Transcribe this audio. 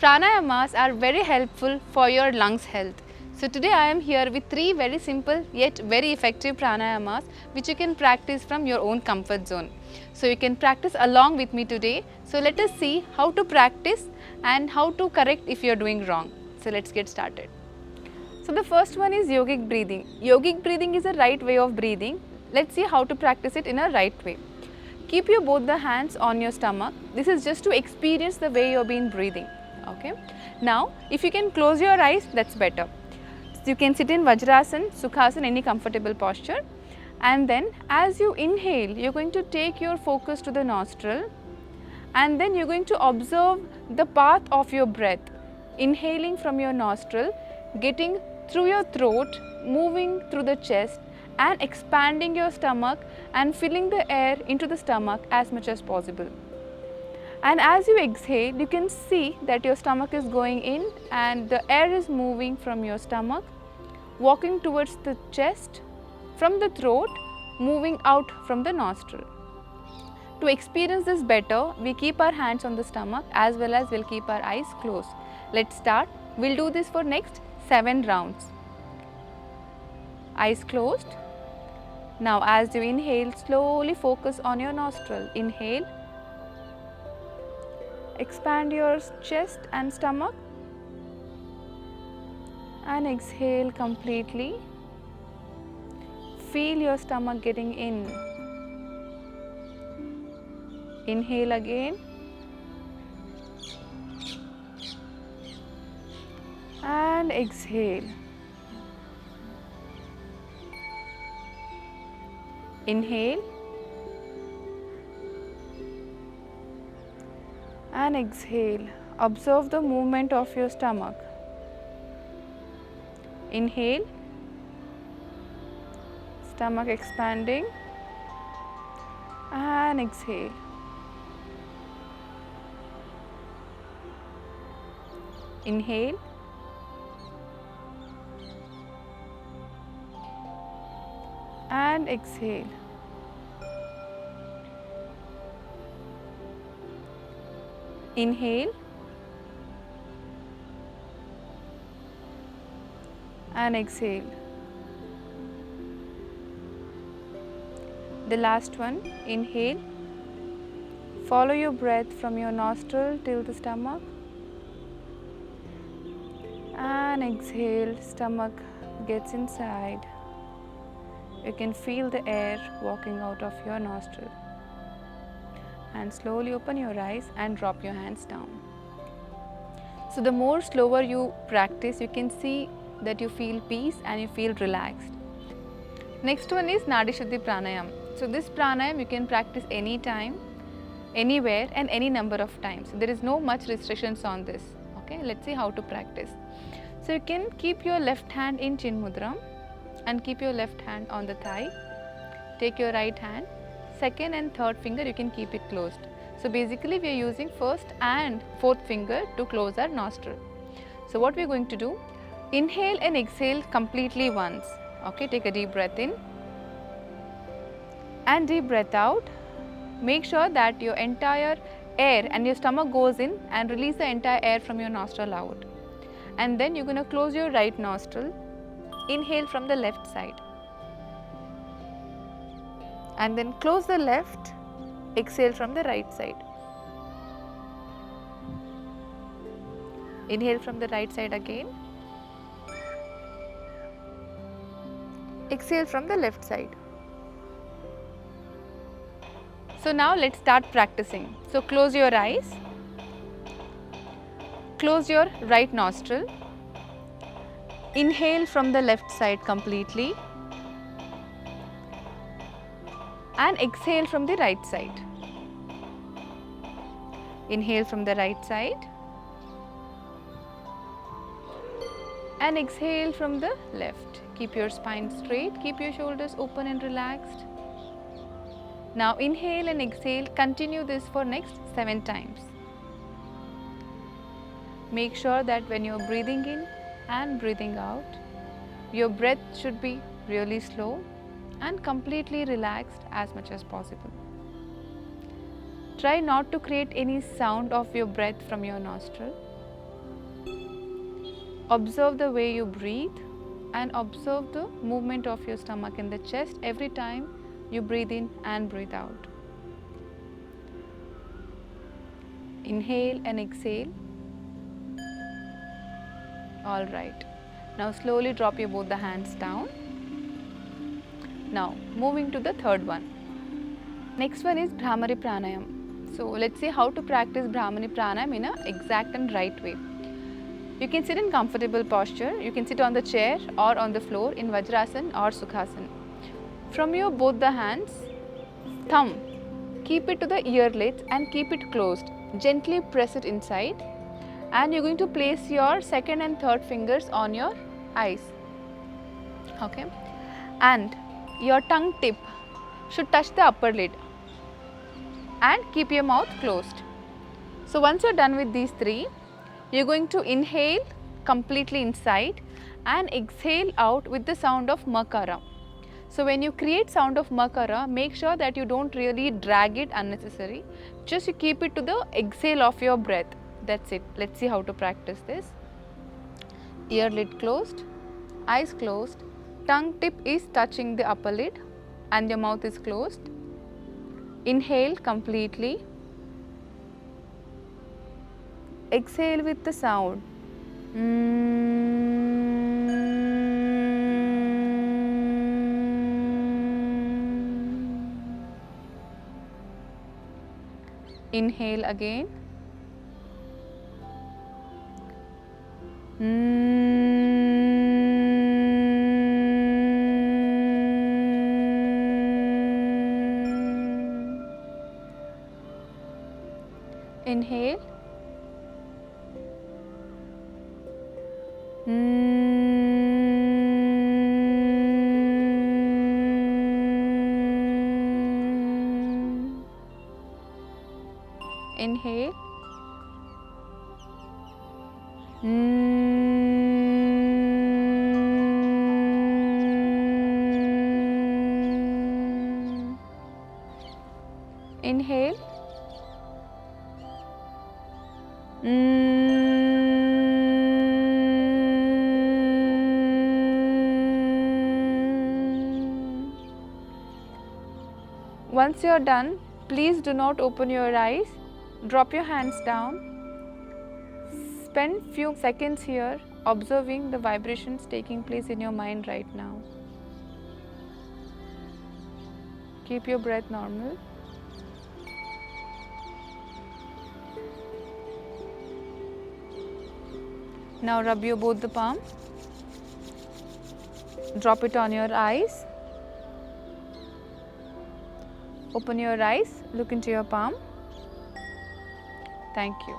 Pranayamas are very helpful for your lungs health. So today I am here with 3 very simple yet very effective pranayamas which you can practice from your own comfort zone. So you can practice along with me today. So let us see how to practice and how to correct if you are doing wrong. So let's get started. So the first one is yogic breathing. Yogic breathing is a right way of breathing. Let's see how to practice it in a right way. Keep your both the hands on your stomach. This is just to experience the way you've been breathing. Okay. Now, if you can close your eyes, that's better. So you can sit in Vajrasana, Sukhasana, any comfortable posture. And then as you inhale, you're going to take your focus to the nostril. And then you're going to observe the path of your breath. Inhaling from your nostril, getting through your throat, moving through the chest and expanding your stomach and filling the air into the stomach as much as possible. And as you exhale, you can see that your stomach is going in and the air is moving from your stomach, walking towards the chest, from the throat, moving out from the nostril. To experience this better, we keep our hands on the stomach as well as we'll keep our eyes closed. Let's start. We'll do this for next 7 rounds. Eyes closed. Now as you inhale, slowly focus on your nostril. Inhale. Expand your chest and stomach and exhale completely. Feel your stomach getting in. Inhale again and exhale. Inhale and exhale. Observe the movement of your stomach. Inhale, stomach expanding and exhale. Inhale and exhale. Inhale and exhale. The last one, inhale. Follow your breath from your nostril till the stomach and exhale, stomach gets inside. You can feel the air walking out of your nostril. And slowly open your eyes and drop your hands down. So the more slower you practice, you can see that you feel peace and you feel relaxed. Next one is Nadi Shuddhi Pranayam. So this pranayam you can practice anytime, anywhere and any number of times. There is no much restrictions on this. Okay, let's see how to practice. So you can keep your left hand in Chin Mudra and keep your left hand on the thigh. Take your right hand. Second and third finger you can keep it closed. So basically we are using first and fourth finger to close our nostril. So what we are going to do, inhale and exhale completely once. Okay, take a deep breath in and deep breath out. Make sure that your entire air and your stomach goes in and release the entire air from your nostril out. And then you're going to close your right nostril, inhale from the left side. And then close the left, exhale from the right side. Inhale from the right side again. Exhale from the left side. So now let's start practicing. So close your eyes. Close your right nostril. Inhale from the left side completely. And exhale from the right side. Inhale from the right side and exhale from the left. Keep your spine straight, keep your shoulders open and relaxed. Now inhale and exhale, continue this for next 7 times. Make sure that when you are breathing in and breathing out, your breath should be really slow and completely relaxed as much as possible. Try not to create any sound of your breath from your nostril. Observe the way you breathe and observe the movement of your stomach and the chest every time you breathe in and breathe out. Inhale and exhale. All right. Now slowly drop your both the hands down. Now moving to the third one. Next one is Bhramari Pranayam. So let's see how to practice Bhramari Pranayam in an exact and right way. You can sit in comfortable posture. You can sit on the chair or on the floor in Vajrasana or Sukhasana. From your both the hands, thumb, keep it to the earlets and keep it closed. Gently press it inside, and you're going to place your second and third fingers on your eyes. Okay, and your tongue tip should touch the upper lid and keep your mouth closed. So once you're done with these three, you're going to inhale completely inside and exhale out with the sound of makara. So when you create sound of makara, make sure that you don't really drag it unnecessary. Just you keep it to the exhale of your breath. That's it. Let's see how to practice this. Ear lid closed, eyes closed, tongue tip is touching the upper lid and your mouth is closed. Inhale completely. Exhale with the sound. Inhale again. Inhale. Inhale. Inhale. Once you are done, please do not open your eyes. Drop your hands down. Spend few seconds here observing the vibrations taking place in your mind right now. Keep your breath normal. Now rub your both the palm. Drop it on your eyes. Open your eyes, look into your palm. Thank you.